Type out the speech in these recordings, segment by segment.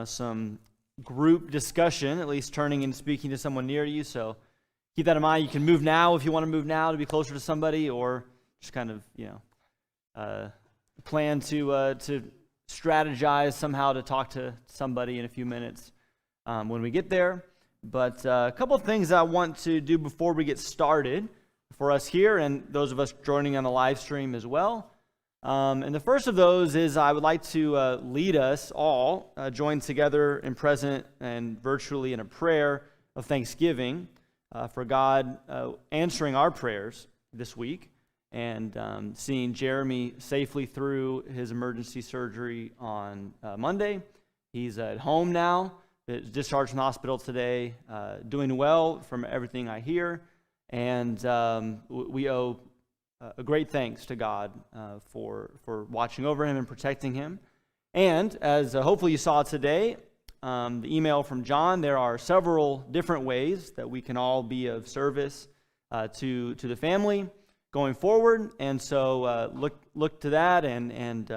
some group discussion, at least turning and speaking to someone near you. So keep that in mind. You can move now if you want to move now to be closer to somebody, or just kind of, plan to strategize somehow to talk to somebody in a few minutes when we get there. But a couple of things I want to do before we get started for us here and those of us joining on the live stream as well. And the first of those is I would like to lead us all, join together in present and virtually in a prayer of thanksgiving for God answering our prayers this week and seeing Jeremy safely through his emergency surgery on Monday. He's at home now, discharged from the hospital today, doing well from everything I hear. And we owe a great thanks to God for watching over him and protecting him. And as hopefully you saw today, the email from John, there are several different ways that we can all be of service to the family going forward. And so look to that and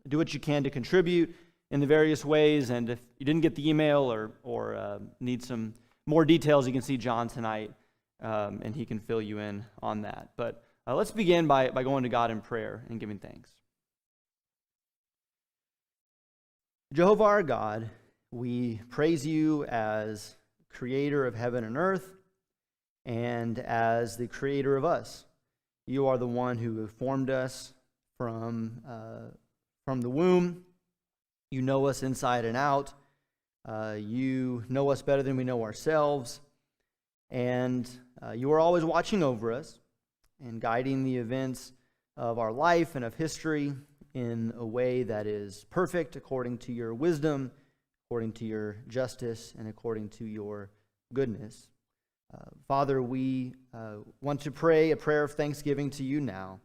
do what you can to contribute in the various ways. And if you didn't get the email or need some more details, you can see John tonight, and he can fill you in on that. But let's begin by going to God in prayer and giving thanks. Jehovah our God, we praise you as creator of heaven and earth and as the creator of us. You are the one who formed us from the womb. You know us inside and out. You know us better than we know ourselves. And you are always watching over us and guiding the events of our life and of history in a way that is perfect according to your wisdom, according to your justice, and according to your goodness. Father, we want to pray a prayer of thanksgiving to you now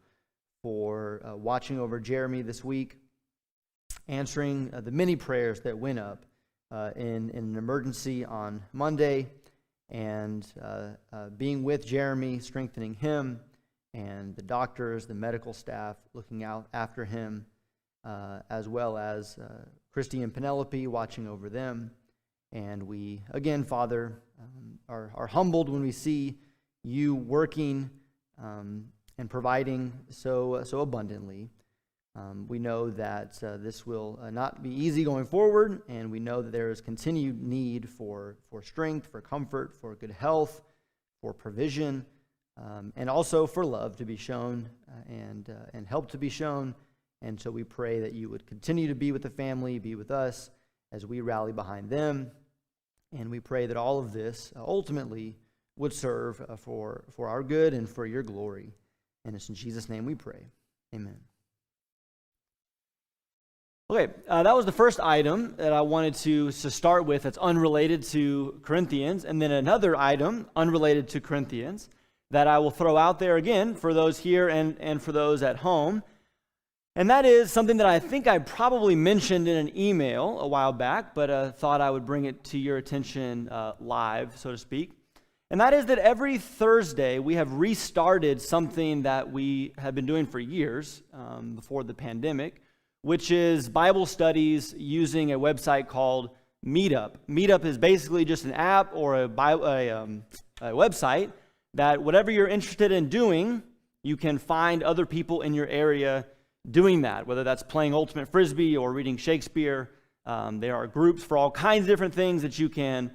for watching over Jeremy this week, answering the many prayers that went up in an emergency on Monday, and being with Jeremy, strengthening him, and the doctors, the medical staff looking out after him, as well as Christy and Penelope watching over them. And we, again, Father, are humbled when we see you working and providing so abundantly. We know that this will not be easy going forward, and we know that there is continued need for strength, for comfort, for good health, for provision, and also for love to be shown and help to be shown. And so we pray that you would continue to be with the family, be with us as we rally behind them. And we pray that all of this ultimately would serve for our good and for your glory. And it's in Jesus' name we pray. Amen. Okay, that was the first item that I wanted to start with that's unrelated to Corinthians, and then another item unrelated to Corinthians that I will throw out there again for those here and for those at home. And that is something that I think I probably mentioned in an email a while back, but thought I would bring it to your attention live, so to speak. And that is that every Thursday we have restarted something that we have been doing for years before the pandemic, which is Bible studies using a website called Meetup. Meetup is basically just an app or a website that whatever you're interested in doing, you can find other people in your area doing that, whether that's playing Ultimate Frisbee or reading Shakespeare. There are groups for all kinds of different things that you can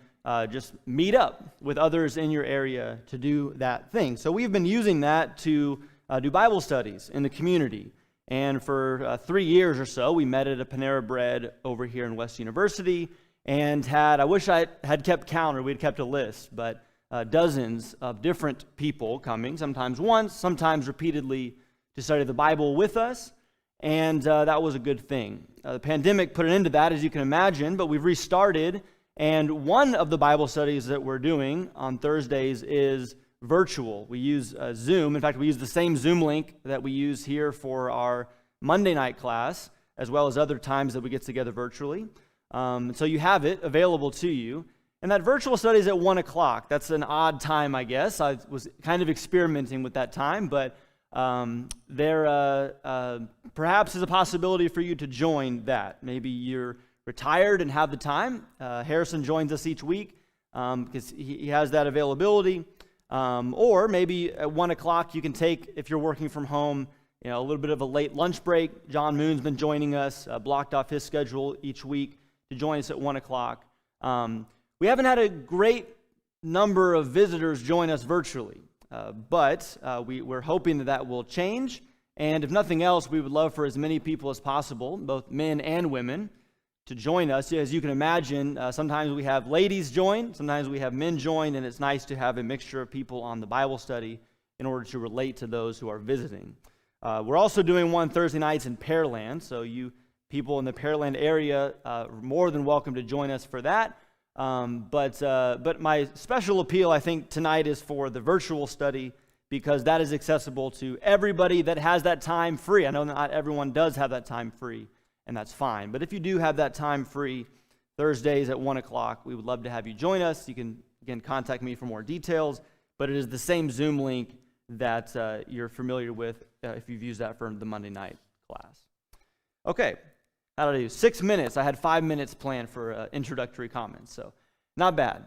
just meet up with others in your area to do that thing. So we've been using that to do Bible studies in the community. And for 3 years or so, we met at a Panera Bread over here in West University and I wish I had kept count or we'd kept a list, but dozens of different people coming, sometimes once, sometimes repeatedly, to study the Bible with us. And that was a good thing. The pandemic put an end to that, as you can imagine, but we've restarted. And one of the Bible studies that we're doing on Thursdays is virtual. We use Zoom. In fact, we use the same Zoom link that we use here for our Monday night class, as well as other times that we get together virtually. So you have it available to you. And that virtual study is at 1 o'clock. That's an odd time, I guess. I was kind of experimenting with that time, but there perhaps is a possibility for you to join that. Maybe you're retired and have the time. Harrison joins us each week because he has that availability. Or maybe at 1 o'clock you can take, if you're working from home, a little bit of a late lunch break. John Moon's been joining us, blocked off his schedule each week to join us at 1 o'clock. We haven't had a great number of visitors join us virtually, but we're hoping that will change. And if nothing else, we would love for as many people as possible, both men and women, to join us. As you can imagine, sometimes we have ladies join, sometimes we have men join, and it's nice to have a mixture of people on the Bible study in order to relate to those who are visiting. We're also doing one Thursday nights in Pearland, so you people in the Pearland area are more than welcome to join us for that. But my special appeal, I think, tonight is for the virtual study, because that is accessible to everybody that has that time free. I know not everyone does have that time free, and that's fine. But if you do have that time free, Thursdays at 1 o'clock, we would love to have you join us. You can, again, contact me for more details, but it is the same Zoom link that you're familiar with if you've used that for the Monday night class. Okay, how did I do? 6 minutes. I had 5 minutes planned for introductory comments, so not bad.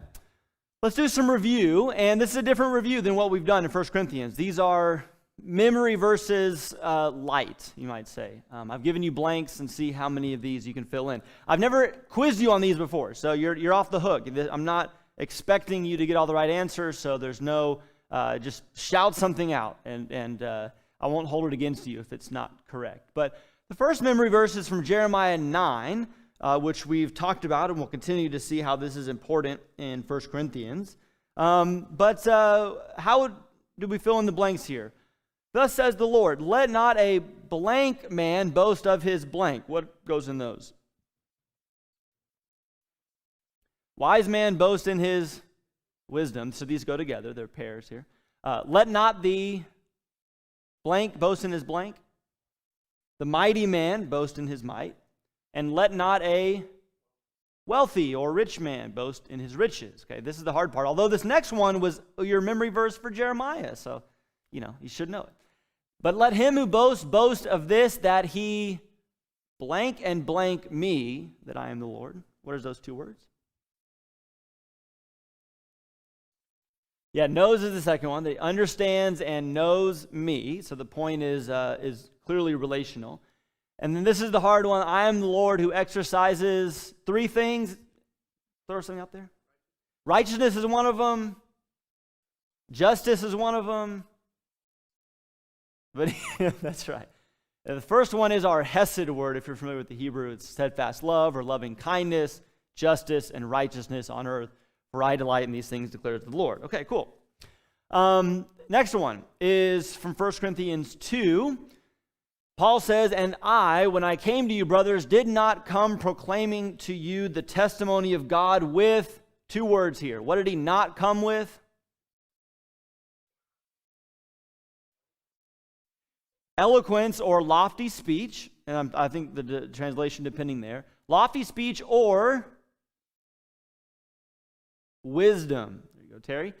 Let's do some review, and this is a different review than what we've done in 1 Corinthians. These are memory verses light, you might say. I've given you blanks and see how many of these you can fill in. I've never quizzed you on these before, so you're off the hook. I'm not expecting you to get all the right answers, so there's no, just shout something out, and I won't hold it against you if it's not correct. But the first memory verse is from Jeremiah 9, which we've talked about, and we'll continue to see how this is important in 1 Corinthians. But how do we fill in the blanks here? Thus says the Lord, let not a blank man boast of his blank. What goes in those? Wise man boast in his wisdom. So these go together. They're pairs here. Let not the blank boast in his blank. The mighty man boast in his might. And let not a wealthy or rich man boast in his riches. Okay, this is the hard part. Although this next one was your memory verse for Jeremiah, so, you should know it. But let him who boasts boast of this, that he blank and blank me, that I am the Lord. What are those two words? Yeah, knows is the second one. That he understands and knows me. So the point is clearly relational. And then this is the hard one. I am the Lord who exercises three things. Throw something out there. Righteousness is one of them. Justice is one of them. But that's right. And the first one is our hesed word. If you're familiar with the Hebrew, it's steadfast love or loving kindness, justice, and righteousness on earth. For I delight in these things, declares the Lord. Okay, cool. Next one is from 1 Corinthians 2. Paul says, and I, when I came to you, brothers, did not come proclaiming to you the testimony of God with two words here. What did he not come with? Eloquence or lofty speech. And I think the translation depending there. Lofty speech or wisdom. There you go, Terry.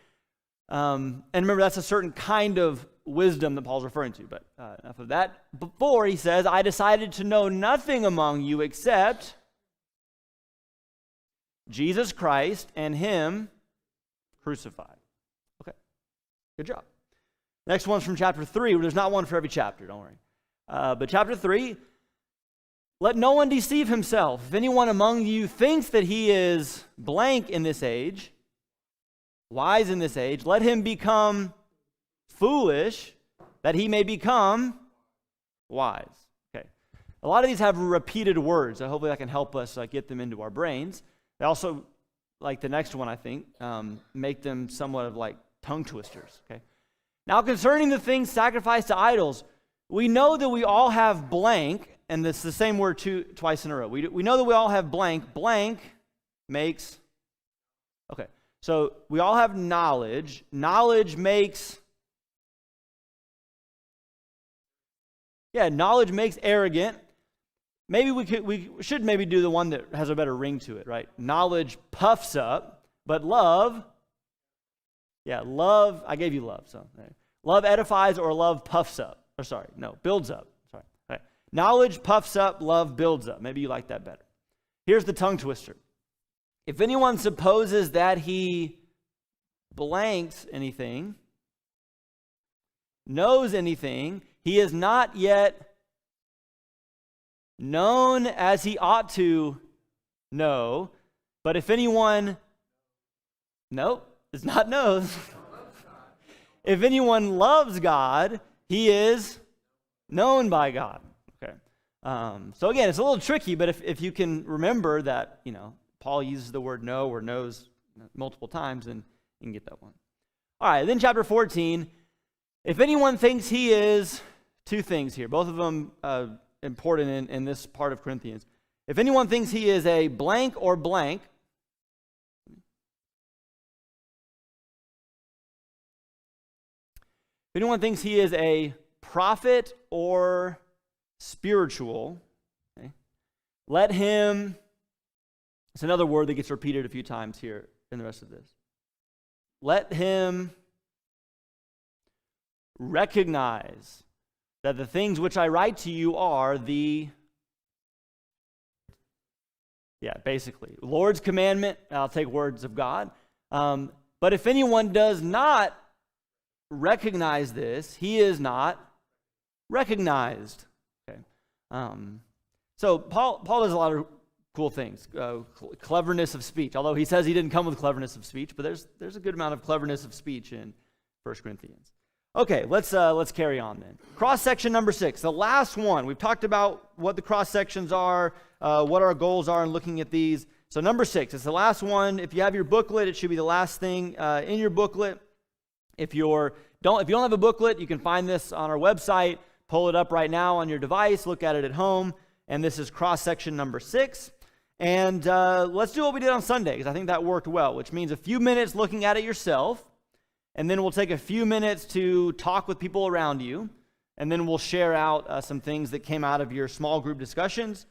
And remember, that's a certain kind of wisdom that Paul's referring to, but enough of that. Before, he says, I decided to know nothing among you except Jesus Christ and him crucified. Okay, good job. Next one's from chapter 3. There's not one for every chapter, don't worry. But chapter 3, let no one deceive himself. If anyone among you thinks that he is blank in this age, wise in this age, let him become foolish, that he may become wise. Okay. A lot of these have repeated words, so hopefully that can help us get them into our brains. They also, like the next one, I think, make them somewhat of like tongue twisters. Okay. Now, concerning the things sacrificed to idols, we know that we all have blank, and it's the same word twice in a row. We know that we all have blank. Blank makes, okay, so we all have knowledge. Knowledge makes, knowledge makes arrogant. Maybe we should maybe do the one that has a better ring to it, right? Knowledge puffs up, but love, love, I gave you love, so love edifies or love puffs up. Or builds up. Sorry. Right. Knowledge puffs up, love builds up. Maybe you like that better. Here's the tongue twister. If anyone supposes that he blanks anything, knows anything, he is not yet known as he ought to know. But if anyone, nope, it's not knows. If anyone loves God, he is known by God. Okay. So again, it's a little tricky, but if you can remember that, Paul uses the word know or knows multiple times, then you can get that one. All right, then chapter 14. If anyone thinks he is, two things here, both of them important in this part of Corinthians. If anyone thinks he is a blank or blank, if anyone thinks he is a prophet or spiritual, okay, let him, it's another word that gets repeated a few times here in the rest of this. Let him recognize that the things which I write to you are basically, Lord's commandment. I'll take words of God. But if anyone does not recognize this, he is not recognized. Okay. So Paul does a lot of cool things. Cleverness of speech. Although he says he didn't come with cleverness of speech, but there's a good amount of cleverness of speech in 1 Corinthians. Okay, let's carry on then. Cross section number 6, the last one. We've talked about what the cross sections are, what our goals are in looking at these. So number 6, it's the last one. If you have your booklet, it should be the last thing in your booklet. If you don't have a booklet, you can find this on our website. Pull it up right now on your device. Look at it at home. And this is cross section number 6. And let's do what we did on Sunday, because I think that worked well, which means a few minutes looking at it yourself. And then we'll take a few minutes to talk with people around you. And then we'll share out some things that came out of your small group discussions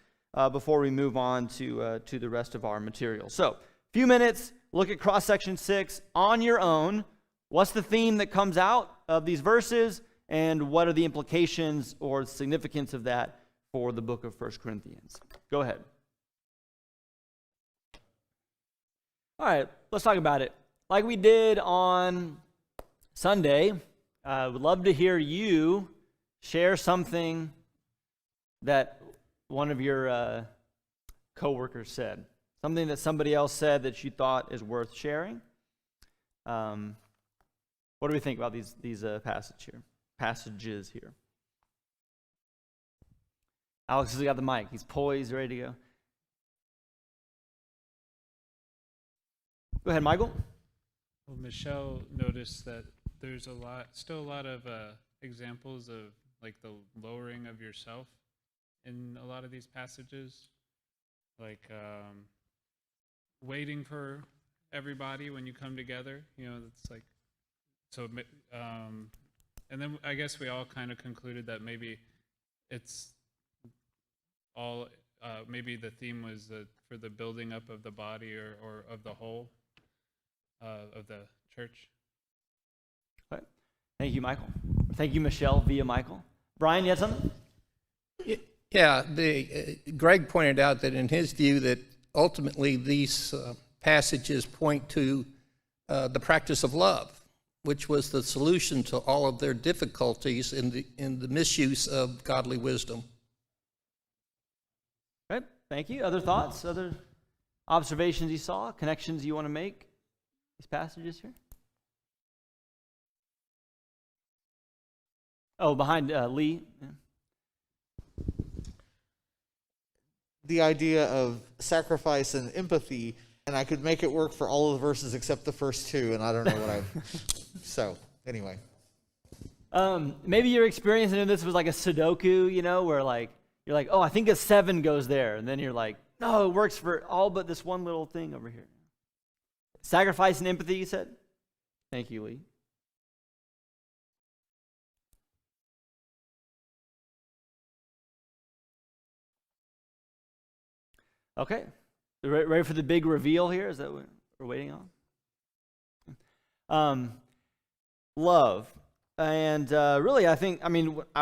before we move on to the rest of our material. So, a few minutes, look at cross section 6 on your own. What's the theme that comes out of these verses? And what are the implications or significance of that for the book of 1 Corinthians? Go ahead. All right, let's talk about it. Like we did on Sunday, I would love to hear you share something that one of your coworkers said. Something that somebody else said that you thought is worth sharing. What do we think about these passages here? Alex has got the mic. He's poised, ready to go. Go ahead, Michael. Well, Michelle noticed that there's still a lot of examples of like the lowering of yourself in a lot of these passages, like waiting for everybody when you come together. It's like so. And then I guess we all kind of concluded that maybe it's all maybe the theme was for the building up of the body or of the whole of the church. All right. Thank you, Michael. Thank you, Michelle, via Michael. Brian, you had something? Yeah, Greg pointed out that in his view that ultimately these passages point to the practice of love, which was the solution to all of their difficulties in the misuse of godly wisdom. All right. Thank you. Other thoughts? Other observations you saw? Connections you want to make? These passages here? Oh, behind Lee. Yeah. The idea of sacrifice and empathy, and I could make it work for all of the verses except the first two, and I don't know what So, anyway. Maybe your experience in this was like a Sudoku, where like you're like, oh, I think a 7 goes there, and then you're like, no, it works for all but this one little thing over here. Sacrifice and empathy, you said? Thank you, Lee. Okay. Ready for the big reveal here? Is that what we're waiting on? Love. And really, I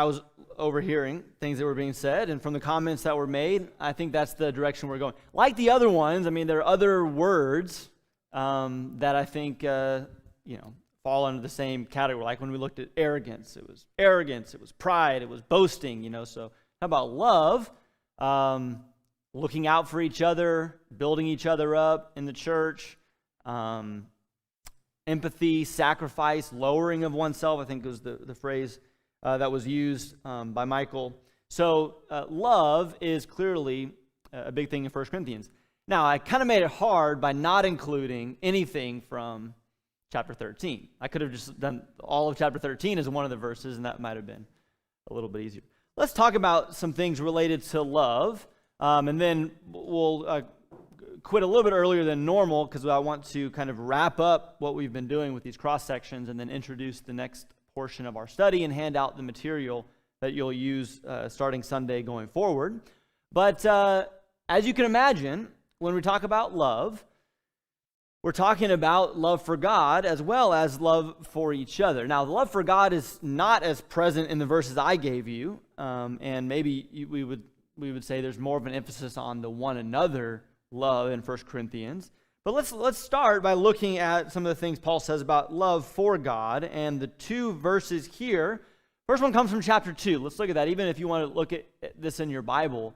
was overhearing things that were being said, and from the comments that were made, I think that's the direction we're going. Like the other ones, there are other words that I think, fall under the same category. Like when we looked at arrogance, it was pride, it was boasting, So how about love? Looking out for each other, building each other up in the church, empathy, sacrifice, lowering of oneself, I think was the phrase that was used by Michael. So love is clearly a big thing in 1 Corinthians. Now, I kind of made it hard by not including anything from chapter 13. I could have just done all of chapter 13 as one of the verses, and that might have been a little bit easier. Let's talk about some things related to love, and then we'll quit a little bit earlier than normal because I want to kind of wrap up what we've been doing with these cross sections and then introduce the next portion of our study and hand out the material that you'll use starting Sunday going forward. But as you can imagine, when we talk about love, we're talking about love for God as well as love for each other. Now, the love for God is not as present in the verses I gave you, and maybe we would say there's more of an emphasis on the one another love in 1 Corinthians. But let's start by looking at some of the things Paul says about love for God, and the two verses here. First one comes from chapter 2. Let's look at that, even if you want to look at this in your Bible.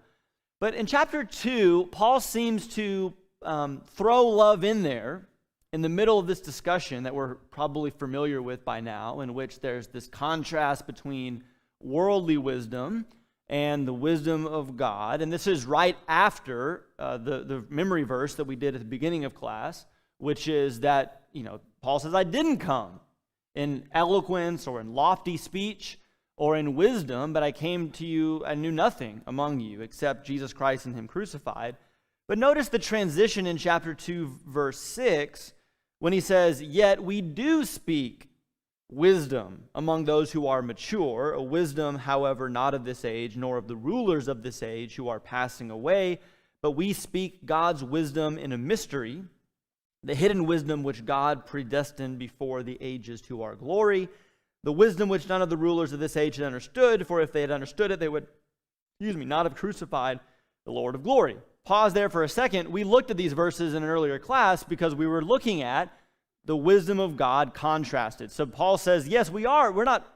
But in chapter 2, Paul seems to throw love in there in the middle of this discussion that we're probably familiar with by now, in which there's this contrast between worldly wisdom and the wisdom of God. And this is right after the memory verse that we did at the beginning of class, which is that, Paul says, I didn't come in eloquence or in lofty speech or in wisdom, but I came to you, I knew nothing among you except Jesus Christ and him crucified. But notice the transition in chapter 2, verse 6, when he says, yet we do speak wisdom among those who are mature, a wisdom, however, not of this age, nor of the rulers of this age who are passing away, but we speak God's wisdom in a mystery, the hidden wisdom which God predestined before the ages to our glory, the wisdom which none of the rulers of this age had understood, for if they had understood it, they would, not have crucified the Lord of glory. Pause there for a second. We looked at these verses in an earlier class because we were looking at the wisdom of God contrasted. So Paul says, yes, we are. We're not,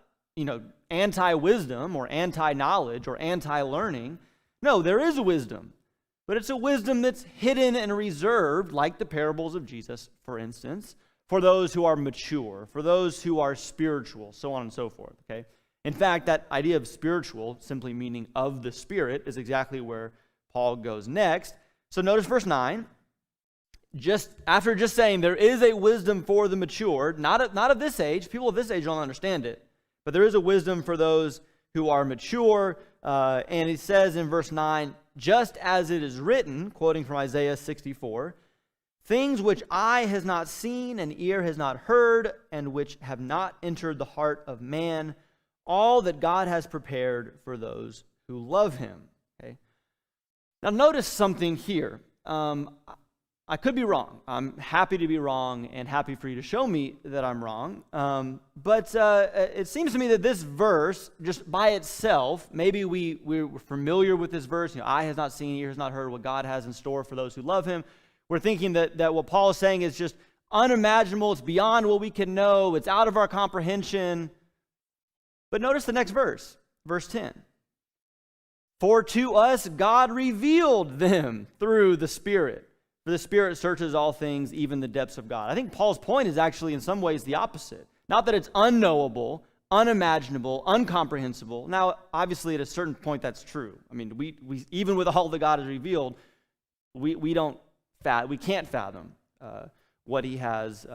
anti-wisdom or anti-knowledge or anti-learning. No, there is wisdom. But it's a wisdom that's hidden and reserved, like the parables of Jesus, for instance, for those who are mature, for those who are spiritual, so on and so forth, okay? In fact, that idea of spiritual, simply meaning of the Spirit, is exactly where Paul goes next. So notice verse 9. Just after just saying there is a wisdom for the mature, not of this age. People of this age don't understand it. But there is a wisdom for those who are mature. And he says in verse 9, just as it is written, quoting from Isaiah 64, things which eye has not seen and ear has not heard and which have not entered the heart of man, all that God has prepared for those who love him. Okay? Now notice something here. I could be wrong. I'm happy to be wrong and happy for you to show me that I'm wrong. But it seems to me that this verse, just by itself, maybe we're familiar with this verse. Eye has not seen, ear has not heard what God has in store for those who love him. We're thinking that what Paul is saying is just unimaginable. It's beyond what we can know. It's out of our comprehension. But notice the next verse, verse 10. For to us God revealed them through the Spirit. For the Spirit searches all things, even the depths of God. I think Paul's point is actually in some ways the opposite. Not that it's unknowable, unimaginable, incomprehensible. Now, obviously, at a certain point, that's true. I mean, we even with all that God has revealed, we can't fathom what he has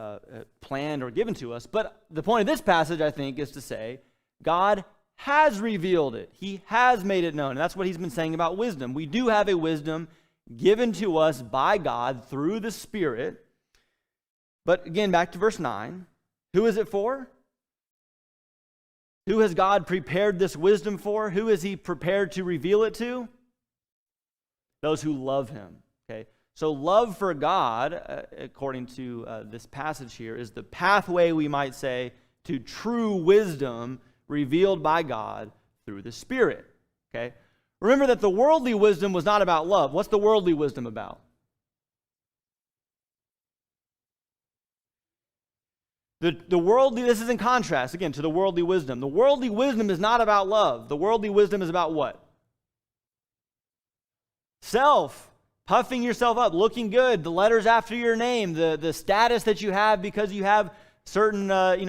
planned or given to us. But the point of this passage, I think, is to say God has revealed it. He has made it known. And that's what he's been saying about wisdom. We do have a wisdom given to us by God through the Spirit. But again, back to verse 9. Who is it for? Who has God prepared this wisdom for? Who is he prepared to reveal it to? Those who love him. Okay. So love for God, according to this passage here, is the pathway, we might say, to true wisdom revealed by God through the Spirit. Okay? Remember that the worldly wisdom was not about love. What's the worldly wisdom about? The worldly, this is in contrast, again, to the worldly wisdom. The worldly wisdom is not about love. The worldly wisdom is about what? Self. Puffing yourself up, looking good, the letters after your name, the status that you have because you have certain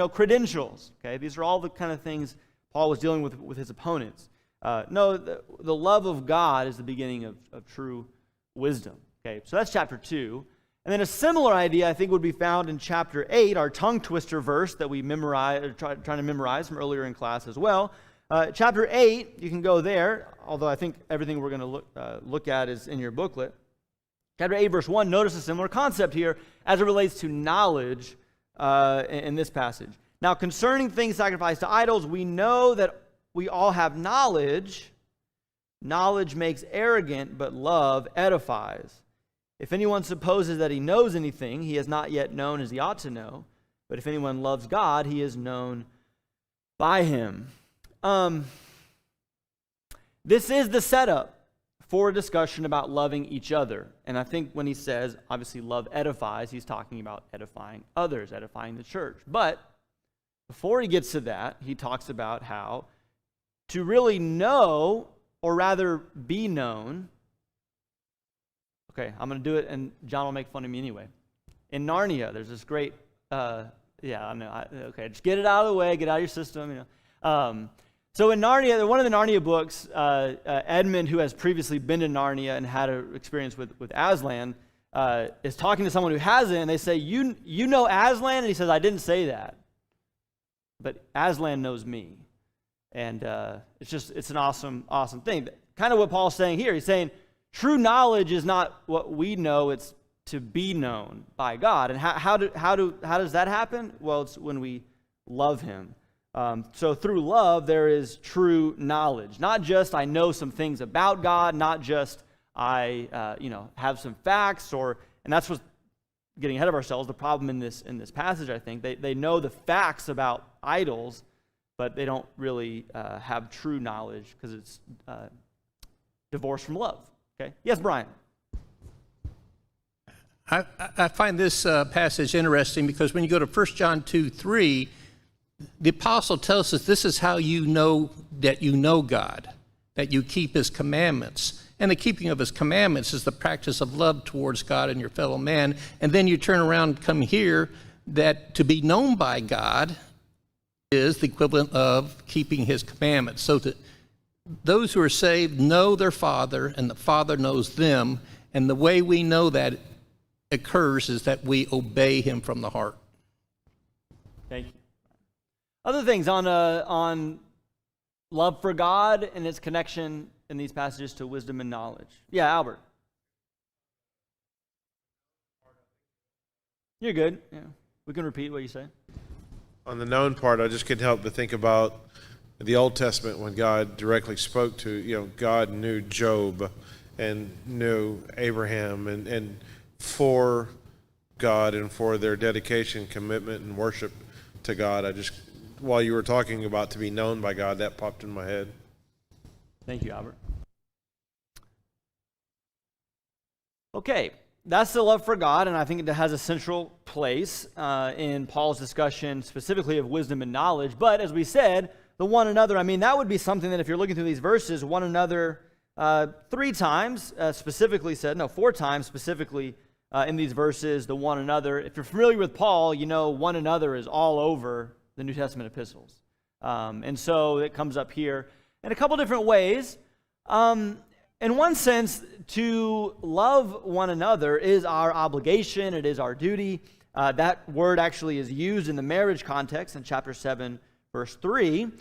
credentials. Okay, these are all the kind of things Paul was dealing with his opponents. No, the love of God is the beginning of true wisdom. Okay, so that's chapter 2. And then a similar idea, I think, would be found in chapter 8, our tongue twister verse that we memorize, trying to memorize from earlier in class as well. Chapter 8, you can go there, although I think everything we're going to look at is in your booklet. Chapter 8, verse 1, notice a similar concept here as it relates to knowledge in this passage. Now, concerning things sacrificed to idols, we know that we all have knowledge. Knowledge makes arrogant, but love edifies. If anyone supposes that he knows anything, he has not yet known as he ought to know. But if anyone loves God, he is known by him. This is the setup for a discussion about loving each other. And I think when he says, obviously, love edifies, he's talking about edifying others, edifying the church. But before he gets to that, he talks about how to really know, or rather be known. Okay, I'm going to do it, and John will make fun of me anyway. In Narnia, there's this great, yeah, I know. Okay, just get it out of the way, get out of your system. So in Narnia, one of the Narnia books, Edmund, who has previously been to Narnia and had an experience with Aslan, is talking to someone who hasn't, and they say, you know Aslan? And he says, I didn't say that. But Aslan knows me. And it's an awesome thing. Kind of what Paul's saying here. He's saying, true knowledge is not what we know, it's to be known by God. And how does that happen? Well, it's when we love him. So through love, there is true knowledge. Not just I know some things about God, not just I have some facts, and that's what's getting ahead of ourselves. The problem in this passage, I think, they know the facts about idols, but they don't really have true knowledge because it's divorced from love. Okay? Yes, Brian. I find this passage interesting because when you go to 1 John 2:3, the apostle tells us this is how you know that you know God, that you keep his commandments. And the keeping of his commandments is the practice of love towards God and your fellow man. And then you turn around and come here that to be known by God is the equivalent of keeping his commandments. So that those who are saved know their Father, and the Father knows them. And the way we know that occurs is that we obey him from the heart. Thank you. Other things on love for God and its connection in these passages to wisdom and knowledge. Yeah, Albert. You're good. Yeah, we can repeat what you say. On the known part, I just couldn't help but think about the Old Testament when God directly spoke to, God knew Job and knew Abraham, and for God and for their dedication, commitment, and worship to God. While you were talking about to be known by God, that popped in my head. Thank you, Albert. Okay, that's the love for God, and I think it has a central place in Paul's discussion specifically of wisdom and knowledge. But as we said, the one another, that would be something that if you're looking through these verses, one another 4 times specifically in these verses, the one another. If you're familiar with Paul, you know one another is all over the New Testament epistles. And so it comes up here in a couple different ways. In one sense, to love one another is our obligation, it is our duty. That word actually is used in the marriage context in chapter 7, verse 3.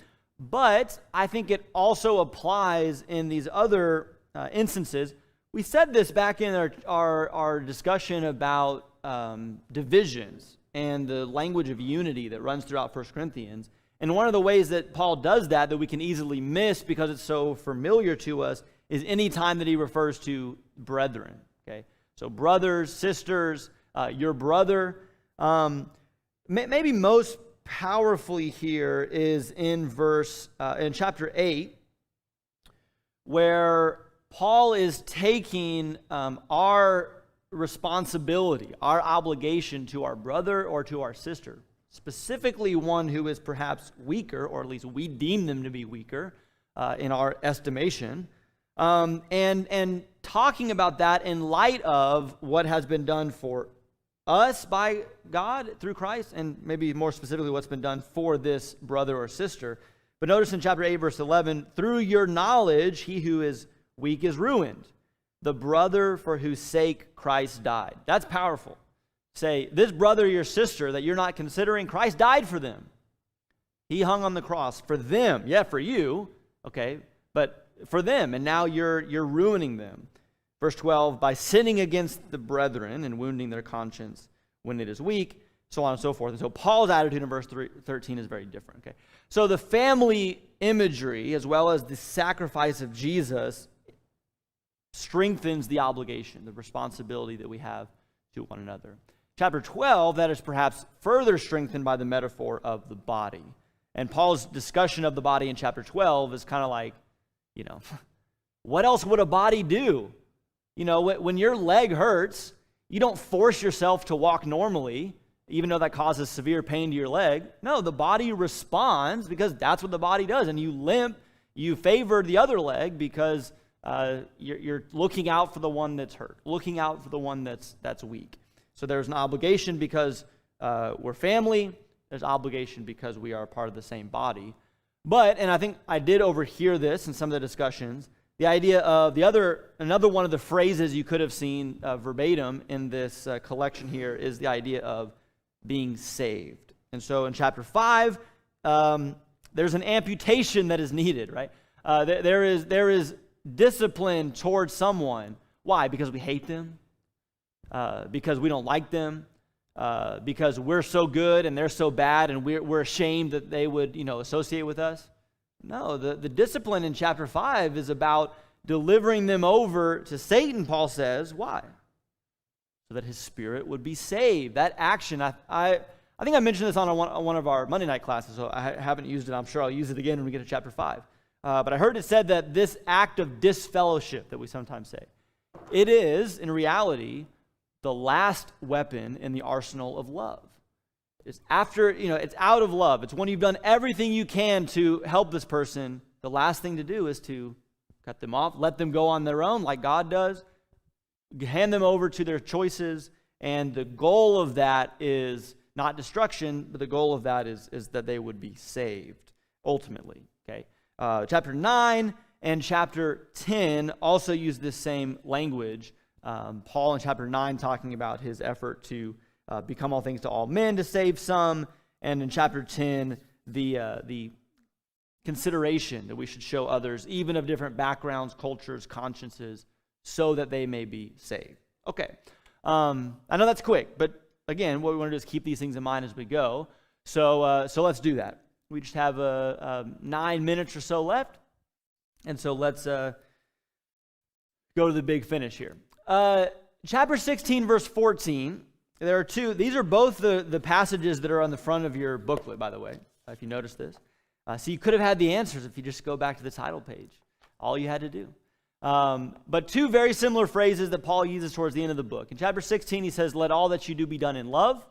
But I think it also applies in these other instances. We said this back in our discussion about divisions and the language of unity that runs throughout 1 Corinthians. And one of the ways that Paul does that we can easily miss because it's so familiar to us is any time that he refers to brethren. Okay, so brothers, sisters, your brother. Maybe most powerfully here is in chapter 8, where Paul is taking our responsibility, our obligation to our brother or to our sister, specifically one who is perhaps weaker, or at least we deem them to be weaker in our estimation, and talking about that in light of what has been done for us by God through Christ, and maybe more specifically what's been done for this brother or sister. But notice in chapter 8, verse 11, through your knowledge, he who is weak is ruined, the brother for whose sake Christ died. That's powerful. Say, this brother or your sister that you're not considering, Christ died for them. He hung on the cross for them. Yeah, for you, okay, but for them, and now you're ruining them. Verse 12, by sinning against the brethren and wounding their conscience when it is weak, so on and so forth. And so Paul's attitude in verse 13 is very different. Okay, so the family imagery, as well as the sacrifice of Jesus, strengthens the obligation, the responsibility that we have to one another. Chapter 12, that is perhaps further strengthened by the metaphor of the body. And Paul's discussion of the body in chapter 12 is kind of like, what else would a body do? When your leg hurts, you don't force yourself to walk normally, even though that causes severe pain to your leg. No, the body responds because that's what the body does. And you limp, you favor the other leg because you're looking out for the one that's hurt, looking out for the one that's weak. So there's an obligation because we're family. There's obligation because we are part of the same body. But, and I think I did overhear this in some of the discussions, the idea of another one of the phrases you could have seen verbatim in this collection here is the idea of being saved. And so in chapter 5, there's an amputation that is needed, right? There is discipline towards someone. Why? Because we hate them? Because we don't like them? Because we're so good and they're so bad and we're ashamed that they would, associate with us? No, the discipline in chapter 5 is about delivering them over to Satan, Paul says. Why? So that his spirit would be saved. That action, I think I mentioned this on one of our Monday night classes, so I haven't used it. I'm sure I'll use it again when we get to chapter 5. But I heard it said that this act of disfellowship that we sometimes say, it is, in reality, the last weapon in the arsenal of love. It's after, it's out of love. It's when you've done everything you can to help this person, the last thing to do is to cut them off, let them go on their own like God does, hand them over to their choices, and the goal of that is not destruction, but the goal of that is that they would be saved, ultimately, okay? Chapter 9 and chapter 10 also use this same language. Paul in chapter 9 talking about his effort to become all things to all men to save some, and in chapter 10 the consideration that we should show others, even of different backgrounds, cultures, consciences, so that they may be saved. Okay, I know that's quick, but again, what we want to do is keep these things in mind as we go. So let's do that. We just have 9 minutes or so left, and so let's go to the big finish here. Chapter 16, verse 14, there are two. These are both the passages that are on the front of your booklet, by the way, if you notice this. So you could have had the answers if you just go back to the title page. All you had to do. But two very similar phrases that Paul uses towards the end of the book. In chapter 16, he says, let all that you do be done in love.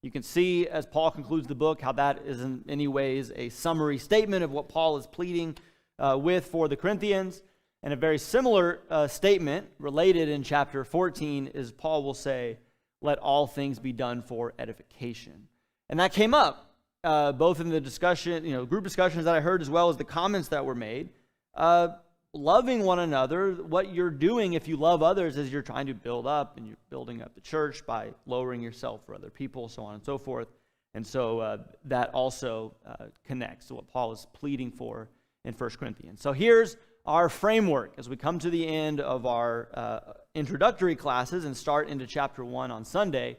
You can see as Paul concludes the book how that is in many ways a summary statement of what Paul is pleading with for the Corinthians. And a very similar statement related in chapter 14 is Paul will say, let all things be done for edification. And that came up both in the discussion, group discussions that I heard, as well as the comments that were made. Loving one another, what you're doing if you love others is you're trying to build up, and you're building up the church by lowering yourself for other people, so on and so forth. And so that also connects to what Paul is pleading for in 1 Corinthians. So here's our framework as we come to the end of our introductory classes and start into chapter 1 on Sunday.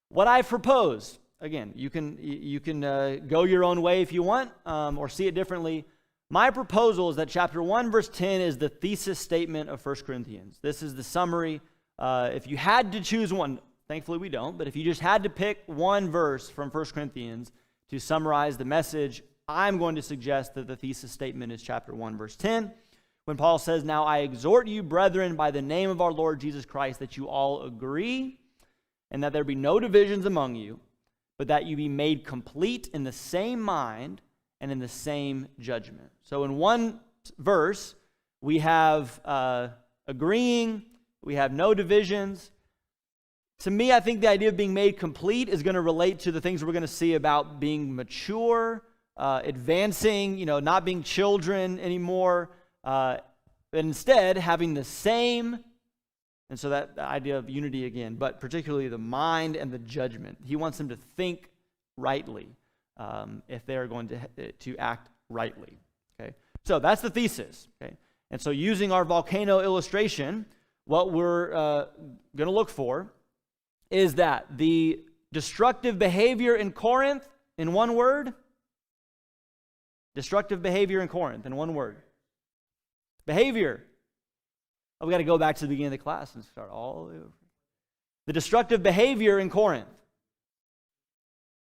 What I've proposed, again, you can go your own way if you want, or see it differently. My proposal is that chapter 1, verse 10 is the thesis statement of 1 Corinthians. This is the summary. If you had to choose one, thankfully we don't, but if you just had to pick one verse from 1 Corinthians To summarize the message, I'm going to suggest that the thesis statement is chapter 1, verse 10, when Paul says, "Now I exhort you, brethren, by the name of our Lord Jesus Christ, that you all agree, and that there be no divisions among you, but that you be made complete in the same mind and in the same judgment." So in one verse, we have agreeing, we have no divisions. To me, I think the idea of being made complete is going to relate to the things we're going to see about being mature, advancing, not being children anymore, but instead having the same. And so that the idea of unity again, but particularly the mind and the judgment. He wants them to think rightly if they're going to act rightly. Okay, so that's the thesis. Okay, and so using our volcano illustration, what we're going to look for is that the destructive behavior in Corinth, in one word, destructive behavior in Corinth, in one word, behavior. Oh, we got to go back to the beginning of the class and start all over. The destructive behavior in Corinth,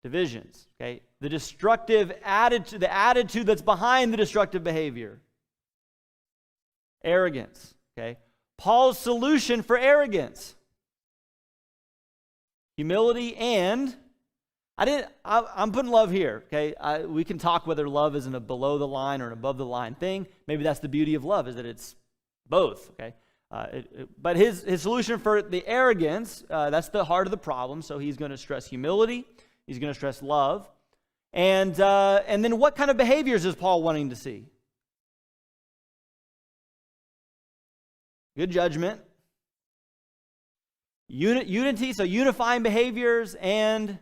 divisions, okay? The destructive attitude, the attitude that's behind the destructive behavior, arrogance, okay? Paul's solution for arrogance, humility, and I'm putting love here, okay? We can talk whether love is in a below the line or an above the line thing. Maybe that's the beauty of love, is that it's both, okay? But his solution for the arrogance, that's the heart of the problem. So he's going to stress humility. He's going to stress love. And then what kind of behaviors is Paul wanting to see? Good judgment. Unity, so unifying behaviors and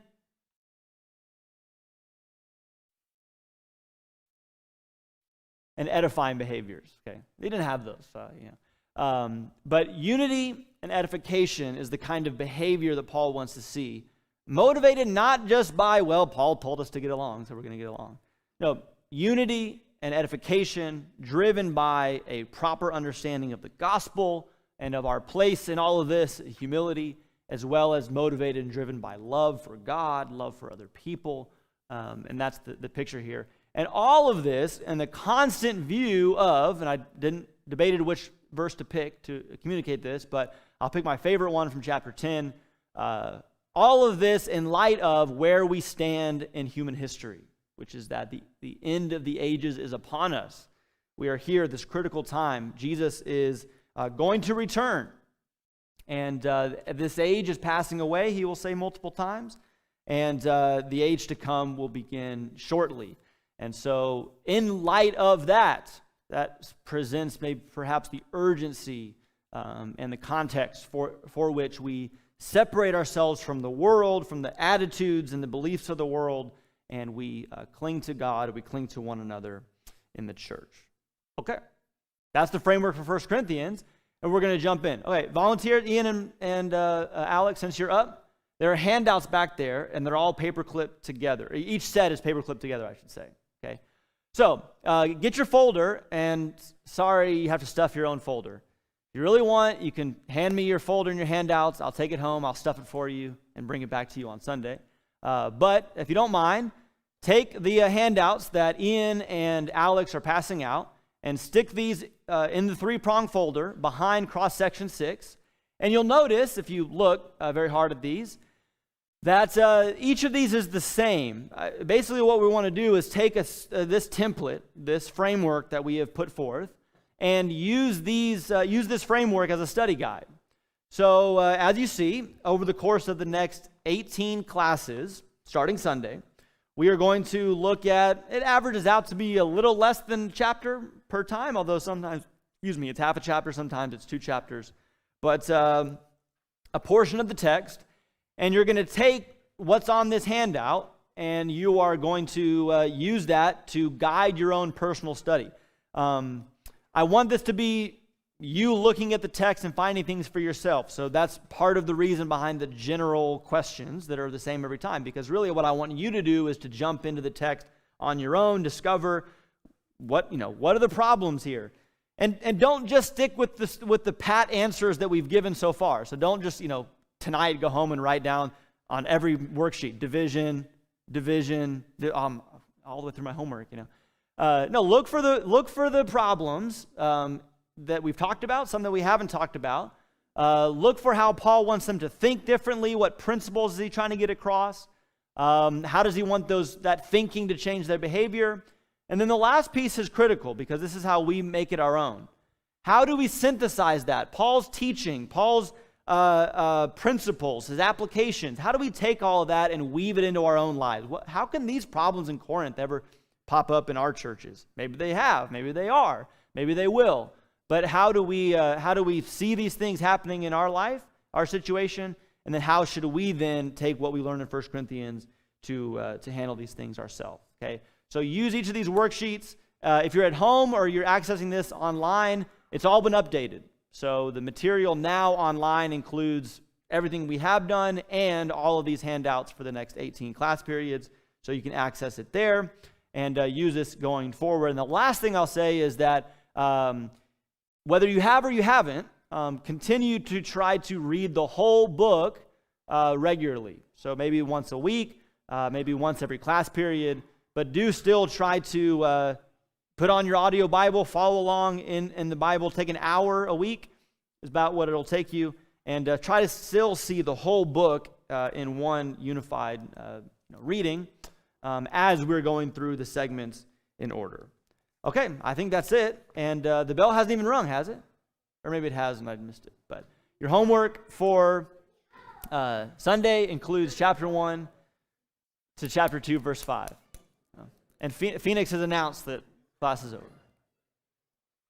edifying behaviors. Okay, they didn't have those, but unity and edification is the kind of behavior that Paul wants to see, motivated not just by, well, Paul told us to get along, so we're going to get along. No, unity and edification driven by a proper understanding of the gospel and of our place in all of this, humility, as well as motivated and driven by love for God, love for other people, and that's the picture here. And all of this and the constant view of, and I debated which verse to pick to communicate this, but I'll pick my favorite one from chapter 10. All of this in light of where we stand in human history, which is that the end of the ages is upon us. We are here at this critical time. Jesus is going to return. And this age is passing away, he will say multiple times. And the age to come will begin shortly. And so in light of that presents maybe perhaps the urgency and the context for which we separate ourselves from the world, from the attitudes and the beliefs of the world, and we cling to God, we cling to one another in the church. Okay, that's the framework for 1 Corinthians, and we're going to jump in. Okay, volunteer, Ian and Alex, since you're up. There are handouts back there, and they're all paper-clipped together. Each set is paper-clipped together, I should say. Okay, so get your folder, and sorry, you have to stuff your own folder. If you really want, you can hand me your folder and your handouts. I'll take it home, I'll stuff it for you, and bring it back to you on Sunday. But if you don't mind, take the handouts that Ian and Alex are passing out and stick these in the three-prong folder behind cross-section 6. And you'll notice, if you look very hard at these, that each of these is the same. Basically, what we want to do is take this template, this framework that we have put forth, and use this framework as a study guide. So as you see, over the course of the next 18 classes, starting Sunday, we are going to look at, it averages out to be a little less than a chapter per time, although sometimes, it's half a chapter, sometimes it's 2 chapters, but a portion of the text, and you're going to take what's on this handout, and you are going to use that to guide your own personal study. I want this to be you looking at the text and finding things for yourself. So that's part of the reason behind the general questions that are the same every time, because really what I want you to do is to jump into the text on your own, discover what are the problems here. And don't just stick with the pat answers that we've given so far. So don't just, tonight go home and write down on every worksheet, division, division, all the way through my homework, No, look for the problems that we've talked about, some that we haven't talked about. Look for how Paul wants them to think differently. What principles is he trying to get across? How does he want that thinking to change their behavior? And then the last piece is critical because this is how we make it our own. How do we synthesize that? Paul's teaching, Paul's principles, his applications. How do we take all of that and weave it into our own lives? How can these problems in Corinth ever pop up in our churches? Maybe they have, maybe they are, maybe they will. But how do we see these things happening in our life, our situation, and then how should we then take what we learned in 1 Corinthians to handle these things ourselves? Okay, so use each of these worksheets. If you're at home or you're accessing this online, it's all been updated. So the material now online includes everything we have done and all of these handouts for the next 18 class periods, so you can access it there and use this going forward. And the last thing I'll say is that whether you have or you haven't, continue to try to read the whole book regularly. So maybe once a week, maybe once every class period, but do still try to put on your audio Bible, follow along in the Bible. Take an hour a week is about what it'll take you, and try to still see the whole book in one unified reading as we're going through the segments in order. Okay, I think that's it. And the bell hasn't even rung, has it? Or maybe it has and I missed it. But your homework for Sunday includes chapter 1 to chapter 2, verse 5. And Phoenix has announced that class is over.